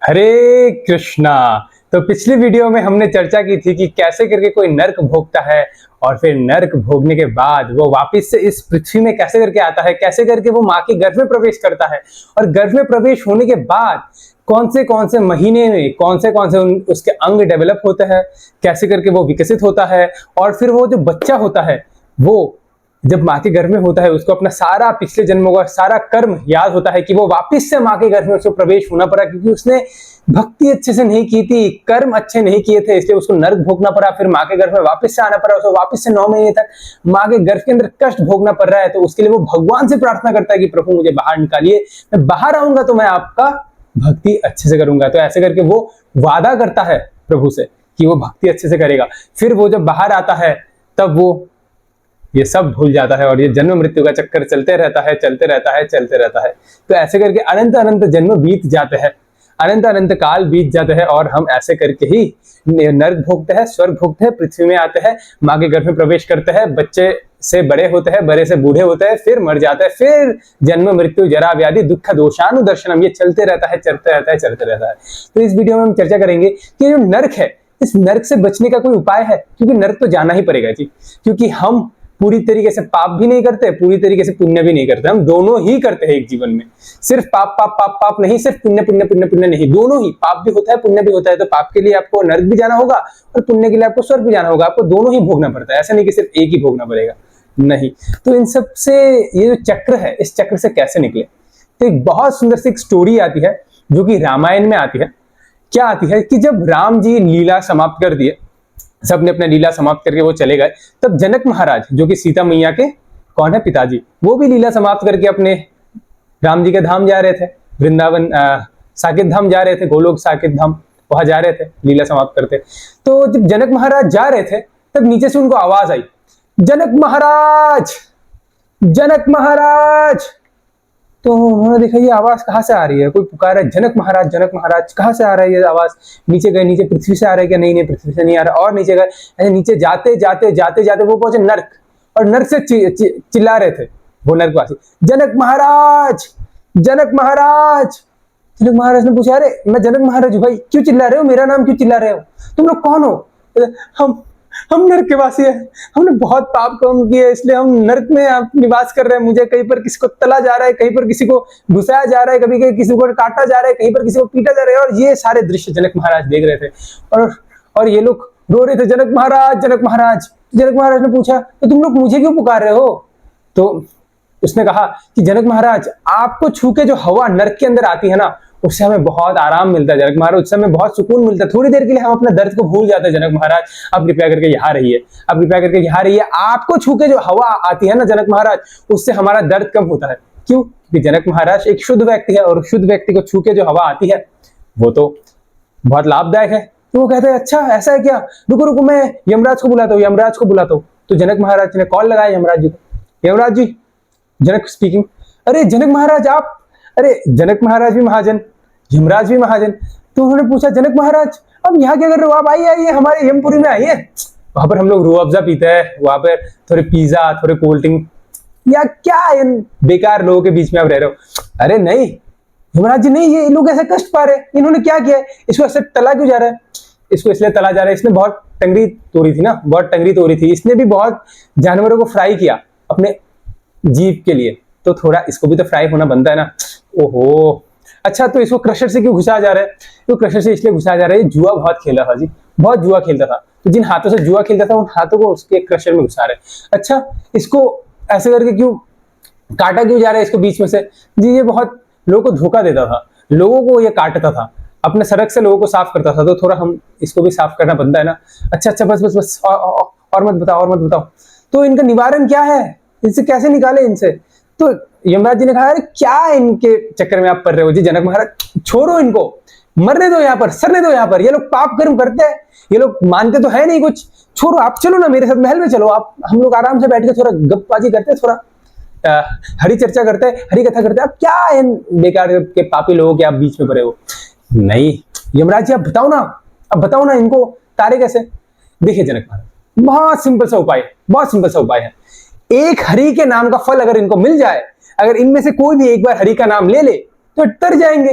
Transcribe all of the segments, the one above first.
हरे कृष्णा। तो पिछली वीडियो में हमने चर्चा की थी कि कैसे करके कोई नर्क भोगता है और फिर नर्क भोगने के बाद वो वापस से इस पृथ्वी में कैसे करके आता है, कैसे करके वो माँ के गर्भ में प्रवेश करता है और गर्भ में प्रवेश होने के बाद कौन से महीने में कौन से उसके अंग डेवलप होते हैं, कैसे करके वो विकसित होता है और फिर वो जो बच्चा होता है वो जब माँ के गर्भ में होता है उसको अपना सारा पिछले जन्मों का सारा कर्म याद होता है कि वो वापस से माँ के गर्भ में उसको प्रवेश होना पड़ा क्योंकि उसने भक्ति अच्छे से नहीं की थी, कर्म अच्छे नहीं किए थे, इसलिए उसको नर्क भोगना पड़ा। फिर माँ के गर्भ में वापस से आना पड़ा, उसको वापस से 9 महीने तक माँ के गर्भ के अंदर कष्ट भोगना पड़ रहा है। तो उसके लिए वो भगवान से प्रार्थना करता है कि प्रभु मुझे बाहर निकालिए, मैं बाहर आऊंगा तो मैं आपका भक्ति अच्छे से करूंगा। तो ऐसे करके वो वादा करता है प्रभु से कि वो भक्ति अच्छे से करेगा। फिर वो जब बाहर आता है तब वो ये सब भूल जाता है और ये जन्म मृत्यु का चक्कर चलते रहता है। तो ऐसे करके अनंत अनंत जन्म बीत जाते हैं, अनंत अनंत काल बीत जाते हैं और हम ऐसे करके ही नर्क भोगते हैं, स्वर्ग भोगते हैं, पृथ्वी में आते हैं, माँ के गर्भ में प्रवेश करते हैं, बच्चे से बड़े होते हैं, बड़े से बूढ़े होते हैं, फिर मर जाते हैं, फिर जन्म मृत्यु जरा व्याधि दुख दोषानुदर्शनम, ये चलते रहता है। तो इस वीडियो में हम चर्चा करेंगे कि जो नर्क है, इस नर्क से बचने का कोई उपाय है, क्योंकि नर्क तो जाना ही पड़ेगा जी, क्योंकि हम पूरी तरीके से पाप भी नहीं करते, पूरी तरीके से पुण्य भी नहीं करते, हम दोनों ही करते हैं एक जीवन में। सिर्फ पाप पाप पाप पाप नहीं, सिर्फ पुण्य पुण्य पुण्य पुण्य नहीं, दोनों ही, पाप भी होता है पुण्य भी होता है। तो पाप के लिए आपको नर्क भी जाना होगा और पुण्य के लिए आपको स्वर्ग भी जाना होगा, आपको दोनों ही भोगना पड़ता है, ऐसा नहीं कि सिर्फ एक ही भोगना पड़ेगा, नहीं। तो इन सब से ये जो चक्र है, इस चक्र से कैसे निकले, तो एक बहुत सुंदर सी एक स्टोरी आती है जो कि रामायण में आती है। क्या आती है कि जब राम जी लीला समाप्त कर दिए, सबने अपने लीला समाप्त करके वो चले गए, तब जनक महाराज जो कि सीता मैया के कौन है, पिताजी, वो भी लीला समाप्त करके अपने राम जी के धाम जा रहे थे, वृंदावन साकेत धाम जा रहे थे, गोलोक साकेत धाम, वहां जा रहे थे लीला समाप्त करते। तो जब जनक महाराज जा रहे थे तब नीचे से उनको आवाज आई, जनक महाराज, जनक महाराज। तो उन्होंने देखा ये आवाज कहाँ से आ रही है, कोई पुकार है, जनक महाराज कहाँ से आ रहा है ये आवाज। नीचे गए, नीचे पृथ्वी से आ रहा है क्या, नहीं पृथ्वी से नहीं आ रहा, और नीचे गए, ऐसे नीचे जाते जाते वो पहुंचे नर्क, और नर्क से चिल्ला रहे थे वो नर्कवासी, जनक महाराज, जनक महाराज। जनक महाराज ने पूछा, अरे मैं जनक महाराज हूँ भाई, क्यों चिल्ला रहे हो, मेरा नाम क्यों चिल्ला रहे हो, तुम लोग कौन हो? हम नर्क के वासी है, हमने बहुत पाप काम किए इसलिए हम नर्क में आप निवास कर रहे हैं। मुझे कहीं पर किसी को तला जा रहा है, कहीं पर किसी को घुसाया जा रहा है, कभी कहीं किसी को काटा जा रहा है, कहीं पर किसी को पीटा जा रहा है, और ये सारे दृश्य जनक महाराज देख रहे थे और ये लोग रो रहे थे, जनक महाराज, जनक महाराज। जनक महाराज ने पूछा, तो तुम लोग मुझे क्यों पुकार रहे हो? तो उसने कहा कि जनक महाराज, आपको छू के जो हवा नर्क के अंदर आती है ना, उससे हमें बहुत आराम मिलता है जनक महाराज, उससे हमें बहुत सुकून मिलता है, थोड़ी देर के लिए हम अपना दर्द को भूल जाते हैं जनक महाराज, आप कृपया करके यहाँ रहिए, आप कृपया करके यहाँ रहिए। आपको छू के जो हवा आती है ना जनक महाराज, उससे हमारा दर्द कम होता है। क्यों? क्योंकि जनक महाराज एक शुद्ध व्यक्ति है और शुद्ध व्यक्ति को छू के जो हवा आती है वो तो बहुत लाभदायक है। तो वो कहते हैं, अच्छा ऐसा है क्या, रुको मैं यमराज को बुलाता हूँ। तो जनक महाराज ने कॉल लगाया यमराज जी को, यमराज जी, जनक स्पीकिंग। अरे जनक महाराज आप, अरे जनक महाराज भी महाजन, यमराज भी महाजन। तो उन्होंने पूछा, जनक महाराज अब यहाँ क्या कर रहे हो आप, आइए हमारे यमपुरी में आइए, वहां पर हम लोग रूह अफ़ज़ा पीते हैं, वहां पर थोड़े पिज्जा, थोड़े कोल्ड ड्रिंक, या क्या इन बेकार लोगों के बीच में आप रह रहे हो? अरे नहीं यमराज जी, नहीं, ये लोग ऐसे कष्ट पा रहे हैं, इन्होंने क्या किया है, इसको ऐसे तला क्यों जा रहा है? इसको इसलिए तला जा रहा है, इसने बहुत टंगरी तोड़ी थी, इसने भी बहुत जानवरों को फ्राई किया अपने जीव के लिए, तो थोड़ा इसको भी तो फ्राई होना बनता है ना। ओहो, अच्छा तो इसको क्रशर से क्यों घुसाया जा रहा है? तो क्रशर से इसलिए घुसाया जा रहा है, जुआ बहुत खेला था जी, बहुत जुआ खेलता था, तो जिन हाथों से जुआ खेलता था उन हाथों को उसके क्रशर में घुसा रहे। अच्छा, इसको ऐसे करके क्यों काटा क्यों जा रहा है इसको बीच में से? जी ये बहुत लोगों को धोखा देता था, लोगों को ये काटता था, अपने सड़क से लोगों को साफ करता था, तो थोड़ा हम इसको भी साफ करना बनता है ना। अच्छा बस और मत बताओ। तो इनका निवारण क्या है, इनसे कैसे निकाले इनसे? तो यमराज जी ने कहा, अरे क्या इनके चक्कर में आप पड़ रहे हो जी जनक महाराज, छोड़ो इनको, मरने दो यहाँ पर, सरने दो यहाँ पर, ये लोग पाप कर्म करते हैं, ये लोग मानते तो है नहीं कुछ, छोड़ो, आप चलो ना मेरे साथ महल में चलो, आप हम लोग आराम से बैठ के थोड़ा गपबाजी करते हैं, थोड़ा हरी चर्चा करते हैं, हरी कथा करते हैं, आप क्या इन बेकार के पापी लोगों के आप बीच में पड़े हो? नहीं यमराज जी आप बताओ ना इनको तारे कैसे? देखिए जनक महाराज, बहुत सिंपल सा उपाय है, एक हरि के नाम का फल अगर इनको मिल जाए, अगर इनमें से कोई भी एक बार हरि का नाम ले ले तो तर जाएंगे,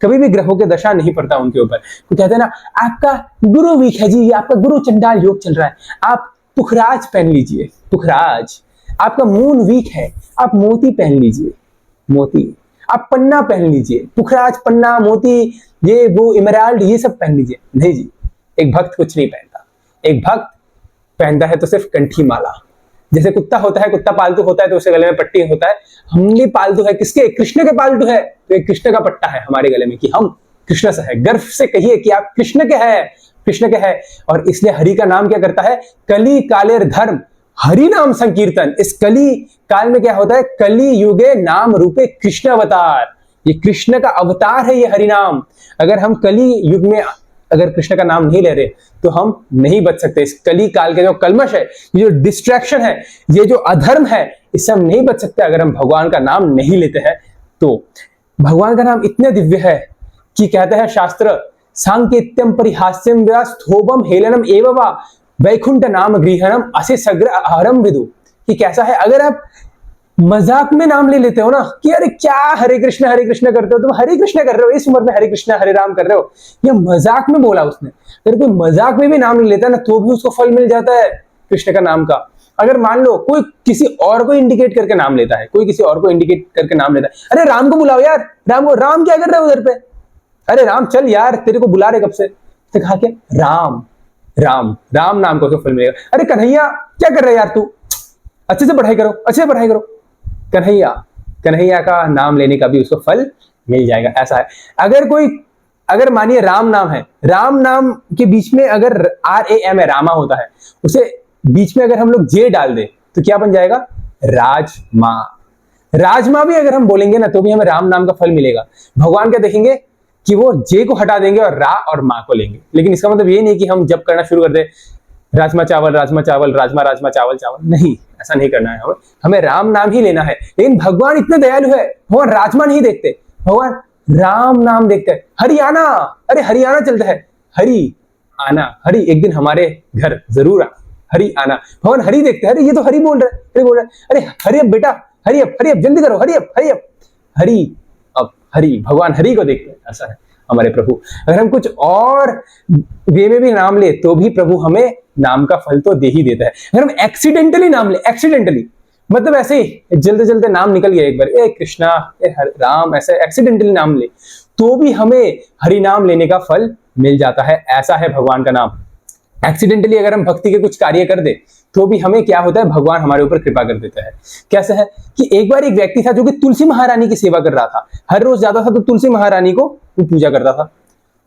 कभी भी ग्रहों के दशा नहीं पड़ता उनके ऊपर। तो कहते हैं ना, आपका गुरु वीक है जी, आपका गुरु चंडाल योग चल रहा है, आप पुखराज पहन लीजिए, पुखराज। आपका मून वीक है, आप मोती पहन लीजिए, मोती। आप पन्ना पहन लीजिए, पुखराज, पन्ना, मोती, ये वो इमराल्ड, ये सब पहन लीजिए। नहीं जी, एक भक्त कुछ नहीं पहनता। एक भक्त पहनता है तो सिर्फ कंठी माला। जैसे कुत्ता होता है, कुत्ता पालतू होता है तो उसके गले में पट्टी होता है। हम भी पालतू है, किसके? कृष्ण के पालतू है, तो एक कृष्ण का पट्टा है हमारे गले में कि हम कृष्ण से है। गर्व से कहिए कि आप कृष्ण के हैं, कृष्ण के हैं। और इसलिए हरि का नाम क्या करता है? कली कालेर धर्म हरि नाम संकीर्तन। इस कली काल में क्या होता है? कली युगे नाम रूपे कृष्ण अवतार। ये कृष्ण का अवतार है ये हरि नाम। अगर हम कली युग में अगर कृष्ण का नाम नहीं ले रहे तो हम नहीं बच सकते। इस कली काल के जो कलमश है, ये जो डिस्ट्रैक्शन है, ये जो अधर्म है, इससे हम नहीं बच सकते अगर हम भगवान का नाम नहीं लेते हैं। तो भगवान का नाम इतने दिव्य है कि कहते हैं शास्त्र, सांकेत्यम परिहास्यम व्या स्थोभम हेलनम एव वा वैकुंठ नाम गृहणम असे सग्र आहारम विदु। कि कैसा है? अगर आप मजाक में नाम ले लेते हो ना कि अरे क्या हरे कृष्ण करते हो, तुम हरे कृष्ण कर रहे हो, इस उम्र में हरे कृष्ण हरे राम कर रहे हो, ये मजाक में बोला उसने। अगर कोई मजाक में भी नाम ले लेता है ना तो भी उसको फल मिल जाता है कृष्ण का नाम का। अगर मान लो कोई किसी और को इंडिकेट करके नाम लेता है, कोई किसी और को इंडिकेट करके नाम लेता है, अरे राम को बुलाओ यार, राम को, राम क्या कर रहे हो उधर पे, अरे राम चल यार तेरे को बुला रहे कब से, तो कहा क्या? राम राम राम नाम को फल मिलेगा। अरे कन्हैया क्या कर रहे यार तू, अच्छे से पढ़ाई करो, अच्छे से पढ़ाई करो। कन्हैया, कन्हैया का नाम लेने का भी उसको फल मिल जाएगा। ऐसा है। अगर कोई, अगर मानिए राम नाम है, राम नाम के बीच में अगर RAM है, रामा होता है, उसे बीच में अगर हम लोग जे डाल दे तो क्या बन जाएगा? राजमा। राजमा भी अगर हम बोलेंगे ना तो भी हमें राम नाम का फल मिलेगा। भगवान क्या देखेंगे कि वो जे को हटा देंगे और रा और माँ को लेंगे। लेकिन इसका मतलब ये नहीं कि हम जब करना शुरू कर दे राजमा चावल, राजमा चावल, राजमा राजमा चावल चावल, नहीं, ऐसा नहीं करना है। हमें राम नाम ही लेना है। लेकिन भगवान इतने दयालु है, भगवान राजमा नहीं देखते, भगवान राम नाम देखते हैं। हरियाणा, अरे हरियाणा चलता है, हरि आना, हरि एक दिन हमारे घर जरूर आ, हरि आना। भगवान हरि देखते हैं, अरे ये तो हरि बोल रहे, हरि बोल रहे, अरे हरि अब बेटा, हरि अब, हरि अब जल्दी करो, हरि अब, हरि अब, हरि अब, हरि। भगवान हरि को देखते हैं। ऐसा है हमारे प्रभु। अगर हम कुछ और वे में भी नाम ले तो भी प्रभु हमें नाम का फल तो दे ही देता है। अगर हम एक्सीडेंटली नाम ले, एक्सीडेंटली मतलब ऐसे ही जल्दे जल्दे नाम निकल गया एक बार, ए कृष्णा, ए राम, ऐसे एक्सीडेंटली नाम ले तो भी हमें हरि नाम लेने का फल मिल जाता है। ऐसा है भगवान का नाम। एक्सीडेंटली अगर हम भक्ति के कुछ कार्य कर दे तो भी हमें क्या होता है? भगवान हमारे ऊपर कृपा कर देता है। कैसे है कि एक बार एक व्यक्ति था जो कि तुलसी महारानी की सेवा कर रहा था, हर रोज जाता था तो तुलसी महारानी को वो पूजा करता था।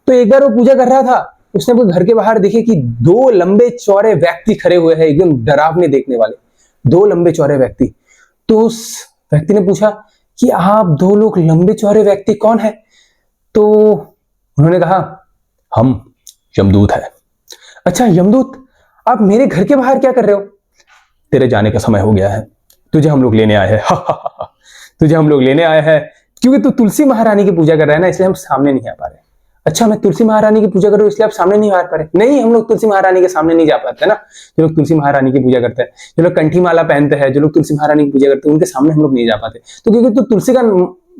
तो एक बार वो पूजा कर रहा था, उसने अपने घर के बाहर देखे कि दो लंबे चौड़े व्यक्ति खड़े हुए हैं, एकदम डरावने देखने वाले दो लंबे चौड़े व्यक्ति। तो उस व्यक्ति ने पूछा कि आप दो लोग लंबे चौड़े व्यक्ति कौन है? तो उन्होंने कहा, हम यमदूत है। अच्छा यमदूत, आप मेरे घर के बाहर क्या कर रहे हो? तेरे जाने का समय हो गया है, तुझे हम लोग लेने आए हैं। तुझे हम लोग लेने आए हैं क्योंकि तू तुलसी महारानी की पूजा कर रहा है ना, इसलिए हम सामने नहीं आ पा रहे। अच्छा, मैं तुलसी महारानी की पूजा कर रहा हूं इसलिए आप सामने नहीं आ पा रहे? नहीं, हम लोग तुलसी महारानी के सामने नहीं जा पाते ना। जो लोग तुलसी महारानी की पूजा करते हैं, जो लोग कंठी माला पहनते हैं, जो लोग तुलसी महारानी की पूजा करते हैं, उनके सामने हम लोग नहीं जा पाते। तो क्योंकि तू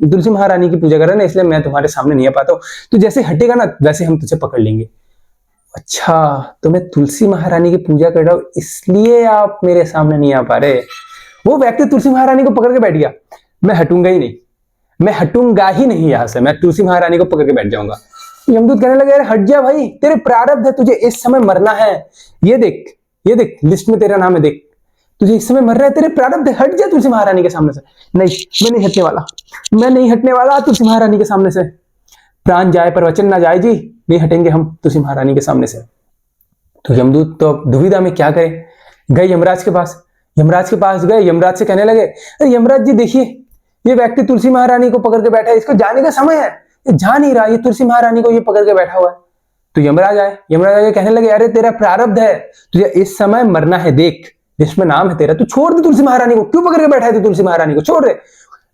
तुलसी महारानी की पूजा कर रहा है ना, इसलिए मैं तुम्हारे सामने नहीं आ पाता हूँ। तो जैसे हटेगा ना वैसे हम तुझे पकड़ लेंगे। अच्छा, तो मैं तुलसी महारानी की पूजा कर रहा हूं इसलिए आप मेरे सामने नहीं आ पा रहे। वो व्यक्ति तुलसी महारानी को पकड़ के बैठ गया। मैं हटूंगा ही नहीं, मैं हटूंगा ही नहीं यहां से, मैं तुलसी महारानी को पकड़ के बैठ जाऊंगा। यमदूत कहने लगे, अरे हट जा भाई, तेरे प्रारब्ध है, तुझे इस समय मरना है। ये देख, ये देख, लिस्ट में तेरा नाम है, देख, तुझे इस समय मरना है, तेरे प्रारब्ध है, हट जा तुलसी महारानी के सामने से। नहीं, मैं नहीं हटने वाला, मैं नहीं हटने वाला तुलसी महारानी के सामने से। प्राण जाए पर वचन ना जाए जी, नहीं हटेंगे हम तुलसी महारानी के सामने से। तो यमदूत तो दुविधा में क्या करे, गए यमराज के पास। यमराज के पास गए, यमराज से कहने लगे, अरे यमराज जी देखिए, ये व्यक्ति तुलसी महारानी को पकड़ के बैठा है, इसको जाने का समय है, ये जा नहीं रहा, ये तुलसी महारानी को ये पकड़ के बैठा हुआ है। तो यमराज आए, यमराज आके कहने लगे, अरे तेरा प्रारब्ध है, तुझे इस समय मरना है, देख इसमें नाम है तेरा, तू छोड़ दे तुलसी महारानी को, क्यों पकड़ के बैठा है तू तुलसी महारानी को, छोड़ दे।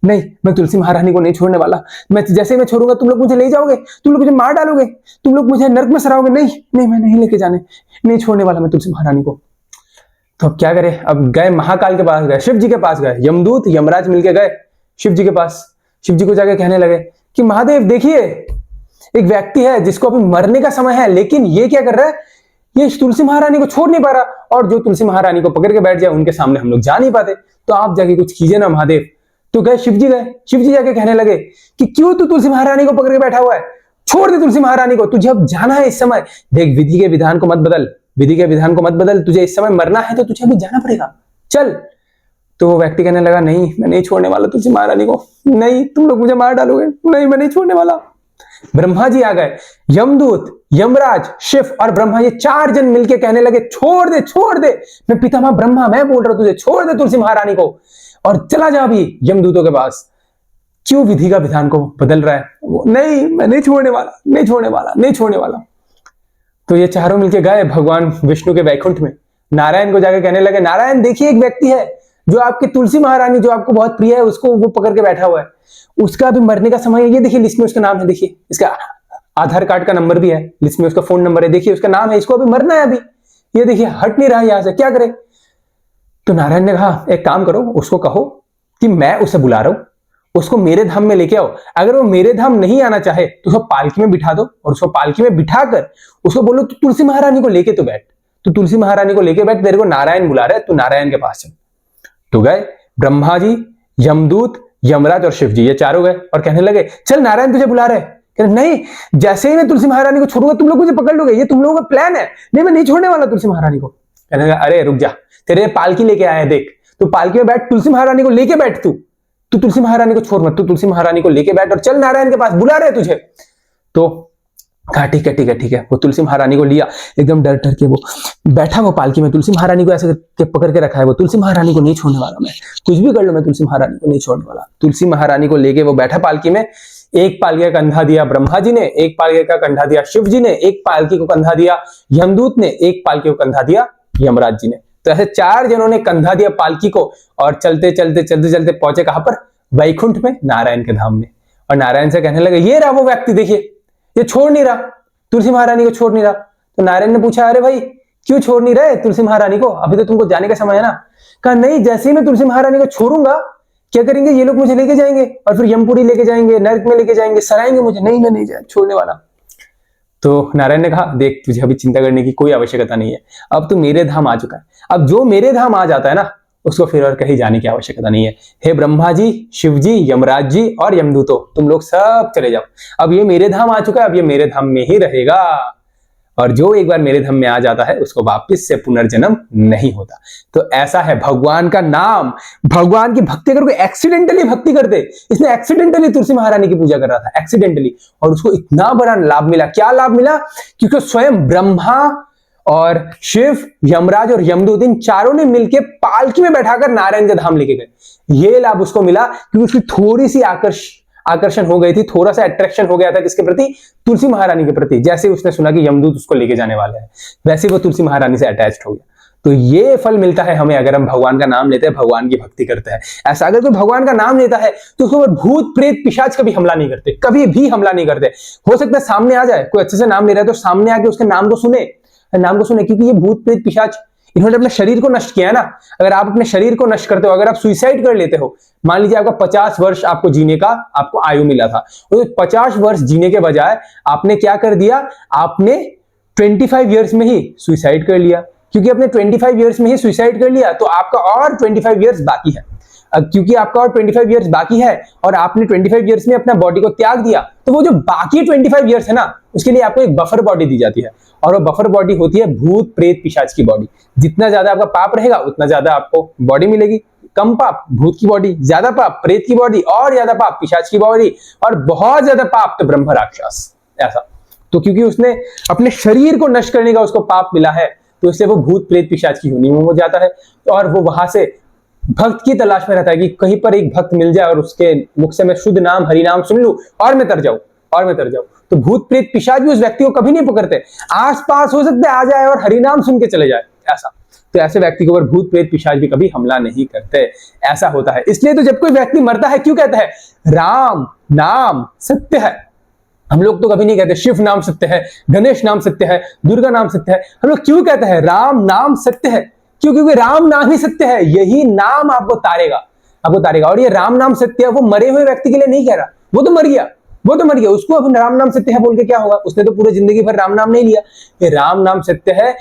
नहीं, मैं तुलसी महारानी को नहीं छोड़ने वाला, मैं जैसे मैं छोड़ूंगा तुम लोग मुझे ले जाओगे, तुम लोग मुझे मार डालोगे, तुम लोग मुझे नर्क में सराओगे। नहीं नहीं, मैं नहीं लेके जाने, नहीं छोड़ने वाला मैं तुलसी महारानी को। तो अब क्या करें? अब गए महाकाल के पास, गए शिव जी के पास, गए यमदूत यमराज मिलके गए शिव जी के पास। शिव जी को जाके कहने लगे कि महादेव देखिए, एक व्यक्ति है जिसको अभी मरने का समय है, लेकिन ये क्या कर रहा है, ये तुलसी महारानी को छोड़ नहीं पा रहा। और जो तुलसी महारानी को पकड़ के बैठ जाए उनके सामने हम लोग जा नहीं पाते। तो आप जाके कुछ कीजिए ना महादेव। तो गए शिव जी जाके कहने लगे कि क्यों तू तुलसी महारानी को पकड़ के बैठा हुआ है, छोड़ दे तुलसी महारानी को, तुझे अब जाना है इस समय। देख, विधि के विधान को मत बदल, विधि के विधान को मत बदल, तुझे इस समय मरना है तो तुझे अभी जाना पड़ेगा, चल। तो वो व्यक्ति कहने लगा, नहीं मैं नहीं छोड़ने वाला तुलसी महारानी को, नहीं तुम लोग मुझे मार डालोगे, नहीं मैं नहीं छोड़ने वाला। ब्रह्मा जी आ गए, यमदूत, यमराज, शिव और ब्रह्मा, ये 4 जन मिलके कहने लगे, छोड़ दे, मैं पितामह ब्रह्मा मैं बोल रहा हूं तुझे, छोड़ दे तुलसी महारानी को और चला जा अभी यमदूतों के पास। क्यों विधि का विधान को बदल रहा है? वो नहीं मैं नहीं छोड़ने वाला। तो ये चारों मिलके गए भगवान विष्णु के वैकुंठ में, नारायण को जाके कहने लगे, नारायण देखिए एक व्यक्ति है जो आपकी तुलसी महारानी जो आपको बहुत प्रिय है उसको वो पकड़ के बैठा हुआ है, उसका भी मरने का समय है, ये देखिए लिस्ट में उसका नाम है, देखिए इसका आधार कार्ड का नंबर भी है, लिस्ट में उसका फोन नंबर है, देखिए उसका नाम है, इसको अभी मरना है अभी, ये देखिए हट नहीं रहा यहां से, क्या करे? तो नारायण ने कहा, एक काम करो, उसको कहो कि मैं उसे बुला रहा हूं, उसको मेरे धाम में लेके आओ। अगर वो मेरे धाम नहीं आना चाहे तो उसको पालकी में बिठा दो और उसको पालकी में बिठाकर उसको बोलो तू तुलसी महारानी को लेके तो बैठ, तू तुलसी महारानी को लेके बैठ, तेरे को नारायण बुला रहे, तू नारायण के पास चल। तो गए ब्रह्मा जी, यमदूत, यमराज और शिव जी, ये चारों गए और कहने लगे, चल नारायण तुझे बुला रहे। कहते नहीं, जैसे ही मैं तुलसी महारानी को छोड़ूंगा तुम लोग मुझे पकड़ लोगे, ये तुम लोगों का प्लान है, नहीं मैं नहीं छोड़ने वाला तुलसी महारानी को। कहने लगा, अरे रुक जा, तेरे पालकी लेके आए हैं, देख तू पालकी में बैठ, तुलसी महारानी को लेके बैठ, तू तुलसी महारानी को छोड़ मत, तू तुलसी महारानी को लेके बैठ और चल नारायण के पास, बुला रहे तुझे। तो कहा ठीक है। वो तुलसी महारानी को लिया, एकदम डर के वो बैठा वो पालकी में, तुलसी महारानी को ऐसे पकड़ के रखा है, वो तुलसी महारानी को नहीं छोड़ने वाला, मैं कुछ भी कर लो मैं तुलसी महारानी को नहीं छोड़ने वाला। तुलसी महारानी को लेके वो बैठा पालकी में, एक पालकी का कंधा दिया ब्रह्मा जी ने, एक पालकी का कंधा दिया शिव जी ने, एक पालकी को कंधा दिया यमदूत ने, एक पालकी को कंधा दिया यमराज जी ने। तो ऐसे 4 जनों ने कंधा दिया पालकी को और चलते पहुंचे कहां पर? वैकुंठ में, नारायण के धाम में। और नारायण से कहने लगे, ये रहा वो व्यक्ति, देखिए ये छोड़ नहीं रहा, तुलसी महारानी को छोड़ नहीं रहा। तो नारायण ने पूछा, अरे भाई क्यों छोड़ नहीं रहे तुलसी महारानी को, अभी तो तुमको जाने का समय है ना। कहा नहीं, जैसे ही मैं तुलसी महारानी को छोड़ूंगा क्या करेंगे ये लोग, मुझे लेके जाएंगे और फिर यमपुरी लेके जाएंगे, नरक में लेके जाएंगे, सराएंगे मुझे, नहीं मैं नहीं छोड़ने वाला। तो नारायण ने कहा, देख तुझे अभी चिंता करने की कोई आवश्यकता नहीं है, अब तू मेरे धाम आ चुका है, अब जो मेरे धाम आ जाता है ना उसको फिर और कहीं जाने की आवश्यकता नहीं है। हे ब्रह्मा जी, शिव जी, यमराज जी और यमदूतों, तुम लोग सब चले जाओ, अब ये मेरे धाम आ चुका है, अब ये मेरे धाम में ही रहेगा, और जो एक बार मेरे धाम में आ जाता है उसको वापस से पुनर्जन्म नहीं होता। तो ऐसा है भगवान का नाम, भगवान की भक्ति अगर कोई एक्सीडेंटली भक्ति कर दे, इसने एक्सीडेंटली तुलसी महारानी की पूजा कर रहा था एक्सीडेंटली, और उसको इतना बड़ा लाभ मिला। क्या लाभ मिला? क्योंकि स्वयं ब्रह्मा और शिव, यमराज और यमदूत, इन चारों ने मिलकर पालकी में बैठाकर नारायण के धाम लेके गए। ये लाभ उसको मिला क्योंकि उसकी थोड़ी सी आकर्षण हो गई थी, थोड़ा सा अट्रैक्शन हो गया था किसके प्रति? तुलसी महारानी के प्रति। जैसे उसने सुना कि यमदूत उसको लेके जाने वाले हैं, वैसे वो तुलसी महारानी से अटैच्ड हो गया। तो ये फल मिलता है हमें अगर हम भगवान का नाम लेते हैं, भगवान की भक्ति करते हैं। ऐसा अगर कोई भगवान का नाम लेता है तो उसके ऊपर भूत प्रेत पिशाच कभी हमला नहीं करते, कभी भी हमला नहीं करते। हो सकता है सामने आ जाए, कोई अच्छे से नाम ले रहा है तो सामने आके उसके नाम को सुने, क्योंकि ये भूत प्रेत पिशाच इन्होंने अपने शरीर को नष्ट किया है ना। अगर आप अपने शरीर को नष्ट करते हो, अगर आप सुसाइड कर लेते हो, मान लीजिए आपका 50 वर्ष आपको जीने का आपको आयु मिला था, तो 50 वर्ष जीने के बजाय आपने क्या कर दिया? आपने 25 इयर्स में ही सुसाइड कर लिया। क्योंकि आपने 25 इयर्स में ही सुसाइड कर लिया तो आपका और 25 इयर्स बाकी है। क्योंकि आपका और 25 इयर्स बाकी है और आपने 25 इयर्स में अपना बॉडी को त्याग दिया, तो वो जो बाकी 25 इयर्स है ना, उसके लिए आपको एक बफर बॉडी दी जाती है, और वो बफर बॉडी होती है भूत प्रेत पिशाच की बॉडी। जितना ज्यादा आपका पाप रहेगा उतना ज्यादा आपको बॉडी मिलेगी। कम पाप भूत की बॉडी, ज्यादा पाप प्रेत की बॉडी, और ज्यादा पाप पिशाच की बॉडी, और बहुत ज्यादा पाप तो ब्रह्म राक्षस। ऐसा तो क्योंकि उसने अपने शरीर को नष्ट करने का उसको पाप मिला है, तो इसलिए वो भूत प्रेत पिशाच की योनि में हो जाता है, और वो वहां से भक्त की तलाश में रहता है कि कहीं पर एक भक्त मिल जाए और उसके मुख से मैं शुद्ध नाम हरि नाम सुन लूं और मैं तर जाऊं। तो भूत प्रेत पिशाच भी उस व्यक्ति को कभी नहीं पकड़ते, आसपास हो सकते आ जाए और हरि नाम सुन के चले जाए। ऐसा तो ऐसे व्यक्ति के ऊपर भूत प्रेत पिशाच भी कभी हमला नहीं करते। ऐसा होता है। इसलिए तो जब कोई व्यक्ति मरता है क्यों कहता है राम नाम सत्य है? हम लोग तो कभी नहीं कहते शिव नाम सत्य है, गणेश नाम सत्य है, दुर्गा नाम सत्य है। हम लोग क्यों कहते हैं राम नाम सत्य है? क्योंकि राम नाम ही सत्य है, यही नाम आपको तारेगा। और ये राम नाम सत्य है, वो मरे हुए व्यक्ति के लिए नहीं कह रहा, वो तो मर गया, वो तो मर गया, उसको अब राम नाम सत्य है बोल के क्या होगा, उसने तो पूरी जिंदगी भर राम नाम नहीं लिया। ये राम नाम सत्य है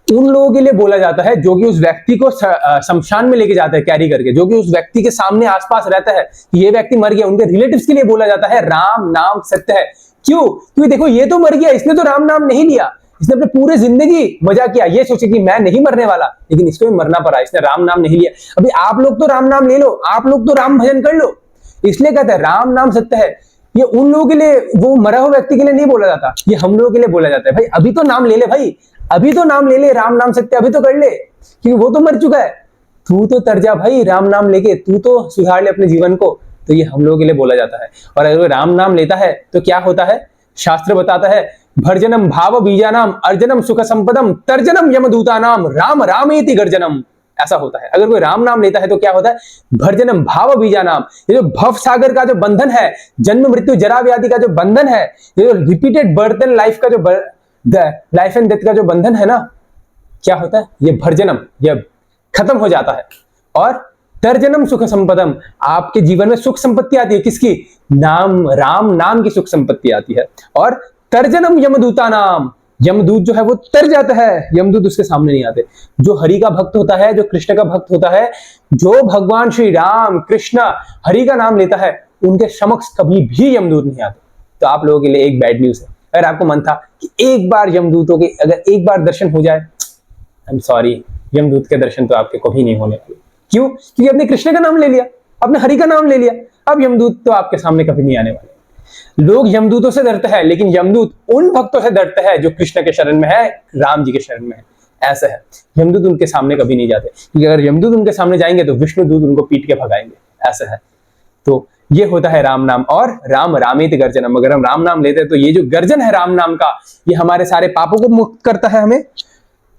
उन लोगों के लिए बोला जाता है जो कि उस व्यक्ति को शमशान में लेके जाता है कैरी करके, जो कि उस व्यक्ति के सामने आसपास रहता है कि ये व्यक्ति मर गया, उनके रिलेटिव्स के लिए बोला जाता है राम नाम सत्य है। क्यों? क्योंकि देखो ये तो मर गया, इसने तो राम नाम नहीं लिया, इसने अपने पूरे जिंदगी मजा किया, ये सोचे कि मैं नहीं मरने वाला, लेकिन इसको भी मरना पड़ा, इसने राम नाम नहीं लिया। अभी आप लोग तो राम नाम ले लो, आप लोग तो राम भजन कर लो, इसलिए कहते हैं राम नाम सत्य है। ये उन लोगों के लिए, वो मरा हुआ व्यक्ति के लिए नहीं बोला जाता, ये हम लोगों के लिए बोला जाता है। भाई अभी तो नाम ले ले, भाई अभी तो नाम ले ले, राम नाम सत्य अभी तो कर ले, क्योंकि वो तो मर चुका है, तू तो तर जा भाई राम नाम लेके, तू तो सुधार ले अपने जीवन को। तो ये हम लोगों के लिए बोला जाता है। और अगर वो राम नाम लेता है तो क्या होता है, शास्त्र बताता है भर्जनम भाव बीजानाम अर्जनम सुख संपदम तर्जनम यमदूतानाम राम रामेति गर्जनम, ऐसा होता है। अगर कोई राम नाम लेता है तो क्या होता है, भर्जनम भाव बीजानाम, ये जो भव सागर का जो बंधन है, जन्म मृत्यु जरा व्याधि का जो बंधन है, ये जो रिपीटेड बर्थ एंड लाइफ का जो लाइफ एंड डेथ का जो बंधन है ना, क्या होता है, ये भर्जनम, ये खत्म हो जाता है। और तर्जनम सुख संपदम, आपके जीवन में सुख संपत्ति आती है, किसकी, नाम राम नाम की सुख संपत्ति आती है। और तर्जनम यमदूता नाम, यमदूत जो है वो तर जाता है, यमदूत उसके सामने नहीं आते। जो हरि का भक्त होता है, जो कृष्ण का भक्त होता है, जो भगवान श्री राम कृष्ण हरि का नाम लेता है, उनके समक्ष कभी भी यमदूत नहीं आते। तो आप लोगों के लिए एक बैड न्यूज है, अगर आपको मन था कि एक बार यमदूतों के अगर एक बार दर्शन हो जाए, आई एम सॉरी, यमदूत के दर्शन तो आपके कभी नहीं होने वाले। क्यों? क्योंकि आपने कृष्ण का नाम ले लिया, आपने हरि का नाम ले लिया, अब यमदूत तो आपके सामने कभी नहीं आने वाले। लोग यमदूतों से डरते हैं, लेकिन यमदूत उन भक्तों से डरते हैं जो कृष्ण के शरण में है, राम जी के शरण में है। ऐसा है, यमदूत उनके सामने कभी नहीं जाते, क्योंकि अगर यमदूत उनके सामने जाएंगे तो विष्णु दूत उनको पीट के भगाएंगे। ऐसा है। तो ये होता है राम नाम। और राम रामेत गर्जनम, अगर हम राम नाम लेते हैं तो ये जो गर्जन है राम नाम का, ये हमारे सारे पापों को मुक्त करता है,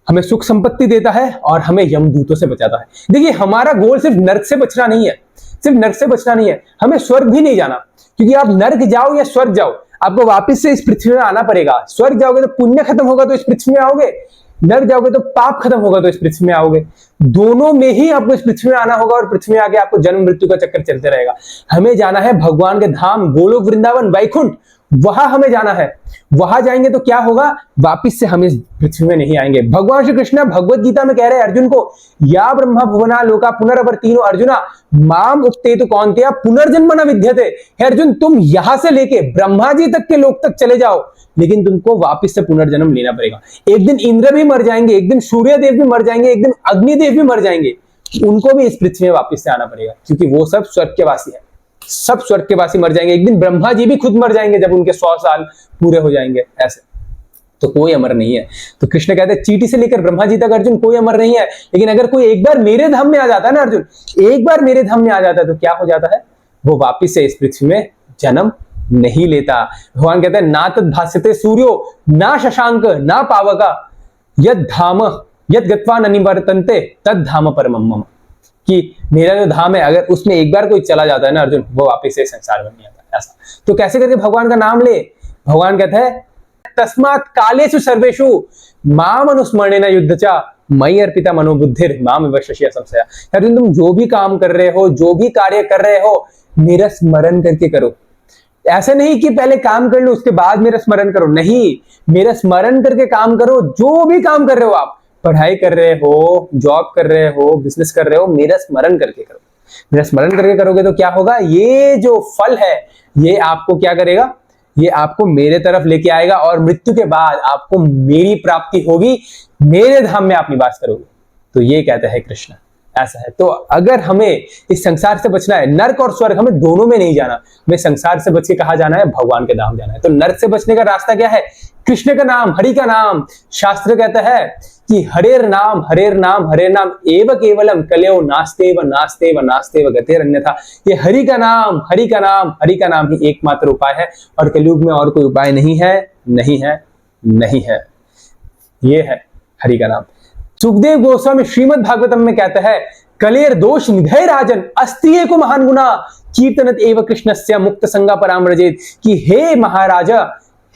हमें सुख संपत्ति देता है और हमें यमदूतों से बचाता है। देखिए हमारा गोल सिर्फ नर्क से बचना नहीं है, सिर्फ नर्क से बचना नहीं है, हमें स्वर्ग भी नहीं जाना, क्योंकि आप नर्क जाओ या स्वर्ग जाओ, आपको वापस से इस पृथ्वी में आना पड़ेगा। स्वर्ग जाओगे तो पुण्य खत्म होगा तो इस पृथ्वी में आओगे, नर्क जाओगे तो पाप खत्म होगा तो इस पृथ्वी में आओगे। दोनों में ही आपको इस पृथ्वी में आना होगा और पृथ्वी में आके आपको जन्म मृत्यु का चक्कर चलते रहेगा। हमें जाना है भगवान के धाम, गोलोक वृंदावन वैकुंठ, वहां हमें जाना है। वहां जाएंगे तो क्या होगा, वापिस से हम इस पृथ्वी में नहीं आएंगे। भगवान श्री कृष्ण भगवत गीता में कह रहे हैं अर्जुन को, या ब्रह्मा भुवना लोका पुनरवर्तीनो अर्जुना माम उक्तेतु कौन्तेय पुनर्जन्म न विद्यते। हे अर्जुन, तुम यहां से लेके ब्रह्मा जी तक के लोक तक चले जाओ, लेकिन तुमको वापिस से पुनर्जन्म लेना पड़ेगा। एक दिन इंद्र भी मर जाएंगे, एक दिन सूर्य देव भी मर जाएंगे, एक दिन अग्निदेव भी मर जाएंगे, उनको भी इस पृथ्वी में वापिस से आना पड़ेगा, क्योंकि वो सब स्वर्ग के वासी है, सब स्वर्ग के वासी मर जाएंगे। एक दिन ब्रह्मा जी भी खुद मर जाएंगे जब उनके 100 साल पूरे हो जाएंगे। ऐसे तो कोई अमर नहीं है। तो कृष्ण कहते हैं चींटी से लेकर ब्रह्मा जी तक अर्जुन कोई अमर नहीं है, लेकिन अगर कोई एक बार मेरे धाम में आ जाता है ना अर्जुन, एक बार मेरे धाम में आ जाता है तो क्या हो जाता है, वो वापिस से इस पृथ्वी में जन्म नहीं लेता। भगवान कहते हैं ना तद भास्यते सूर्यो ना शशांक ना पावका यद धाम यद गत्वा न निवर्तन्ते तद धाम परमम मम, कि मेरा जो धाम है अगर उसमें एक बार कोई चला जाता है ना अर्जुन, वो वापस से संसार में नहीं आता। ऐसा तो कैसे करके भगवान का नाम ले, भगवान कहते हैं तस्मात् कालेषु सर्वेषु माम अनुस्मरणेन युद्धचा मयि अर्पिता मनोबुद्धिर माम विवशस्य संशया। अर्जुन तुम जो भी काम कर रहे हो, जो भी कार्य कर रहे हो, मेरा स्मरण करके करो। ऐसे नहीं कि पहले काम कर लो उसके बाद मेरा स्मरण करो, नहीं, मेरा स्मरण करके काम करो। जो भी काम कर रहे हो आप, पढ़ाई कर रहे हो, जॉब कर रहे हो, बिजनेस कर रहे हो, मेरा स्मरण करके करो। मेरा स्मरण करके करोगे तो क्या होगा, ये जो फल है ये आपको क्या करेगा, ये आपको मेरे तरफ लेके आएगा और मृत्यु के बाद आपको मेरी प्राप्ति होगी, मेरे धाम में आप निवास करोगे। तो ये कहते हैं कृष्ण। ऐसा है। तो अगर हमें इस संसार से बचना है, नर्क और स्वर्ग हमें दोनों में नहीं जाना, हमें संसार से बच के कहा जाना है, भगवान के धाम जाना है। तो नर्क से बचने का रास्ता क्या है, कृष्ण का नाम, हरि का नाम। शास्त्र कहता है कि हरेर नाम हरेर नाम हरेर नाम एव केवलम कलयो नास्तेव नास्तेव नास्तेव गतेर अन्यथा। ये हरि का नाम हरि का नाम हरि का नाम ही एकमात्र उपाय है, और कलयुग में और कोई उपाय नहीं है, नहीं है, नहीं है। ये है हरि का नाम। सुखदेव गोस्वामी श्रीमद् भागवतम में कहता है कलेर दोष निधय राजन अस्तिये को महान गुना कीर्तनत एव कृष्णस्य मुक्त संगा परामृजेत। कि हे महाराजा,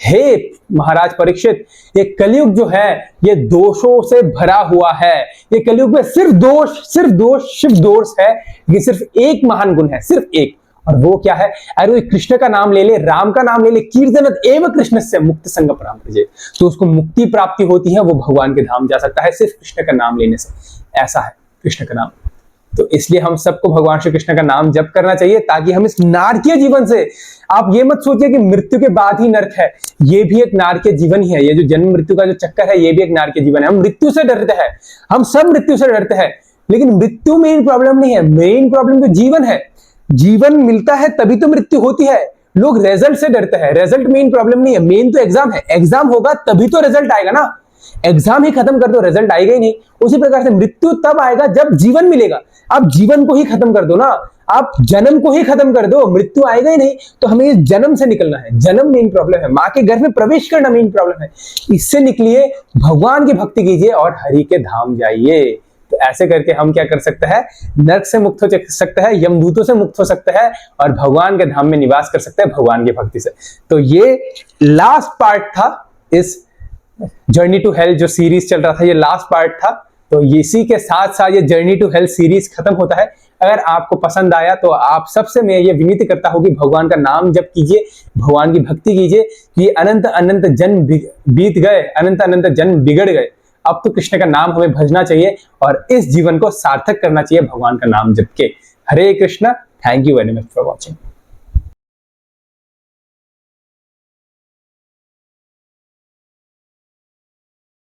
हे महाराज परीक्षित, ये कलयुग जो है ये दोषों से भरा हुआ है। ये कलयुग में सिर्फ दोष है। ये सिर्फ एक महान गुण है, सिर्फ एक, और वो क्या है, अरे कृष्ण का नाम ले ले, राम का नाम ले ले, कीर्तनत एव कृष्ण से मुक्त संग परामृजे, तो उसको मुक्ति प्राप्ति होती है, वो भगवान के धाम जा सकता है सिर्फ कृष्ण का नाम लेने से। ऐसा है कृष्ण का नाम। तो इसलिए हम सबको भगवान श्री कृष्ण का नाम जप करना चाहिए, ताकि हम इस नारकीय जीवन से, आप ये मत सोचिए कि मृत्यु के बाद ही नरक है, ये भी एक नारकीय जीवन ही है। ये जो जन्म मृत्यु का जो चक्कर है, ये भी एक नारकीय जीवन है। हम मृत्यु से डरते हैं, हम सब मृत्यु से डरते हैं, लेकिन मृत्यु मेन प्रॉब्लम नहीं है, मेन प्रॉब्लम तो जीवन है। जीवन मिलता है तभी तो मृत्यु होती है। लोग रिजल्ट से डरते हैं, रिजल्ट मेन प्रॉब्लम नहीं है, मेन तो एग्जाम है। एग्जाम होगा तभी तो रिजल्ट आएगा ना, एग्जाम ही खत्म कर दो रिजल्ट आएगा ही नहीं। उसी प्रकार से मृत्यु तब आएगा जब जीवन मिलेगा। आप जीवन को ही खत्म कर दो ना, आप जन्म को ही खत्म कर दो, मृत्यु आएगा ही नहीं। तो हमें इस जन्म से निकलना है, जन्म मेन प्रॉब्लम है, मां के गर्भ में प्रवेश करना मेन प्रॉब्लम है। इससे निकलिए, भगवान की भक्ति कीजिए और हरि के धाम जाइए। तो ऐसे करके हम क्या कर सकते हैं, नरक से मुक्त हो सकते हैं, यमदूतों से मुक्त हो सकते हैं और भगवान के धाम में निवास कर सकते हैं भगवान की भक्ति से। तो ये लास्ट पार्ट था इस जर्नी टू हेल्थ जो सीरीज चल रहा था, ये लास्ट पार्ट था। तो इसी के साथ साथ ये जर्नी टू हेल्थ सीरीज खत्म होता है। अगर आपको पसंद आया तो आप सबसे मैं ये विनती करता हूं कि भगवान का नाम जप कीजिए, भगवान की भक्ति कीजिए। कि अनंत अनंत जन्म बीत गए, अनंत अनंत जन्म बिगड़ गए, अब तो कृष्ण का नाम हमें भजना चाहिए और इस जीवन को सार्थक करना चाहिए भगवान का नाम जप के। Hare Krishna. Thank you very much for watching.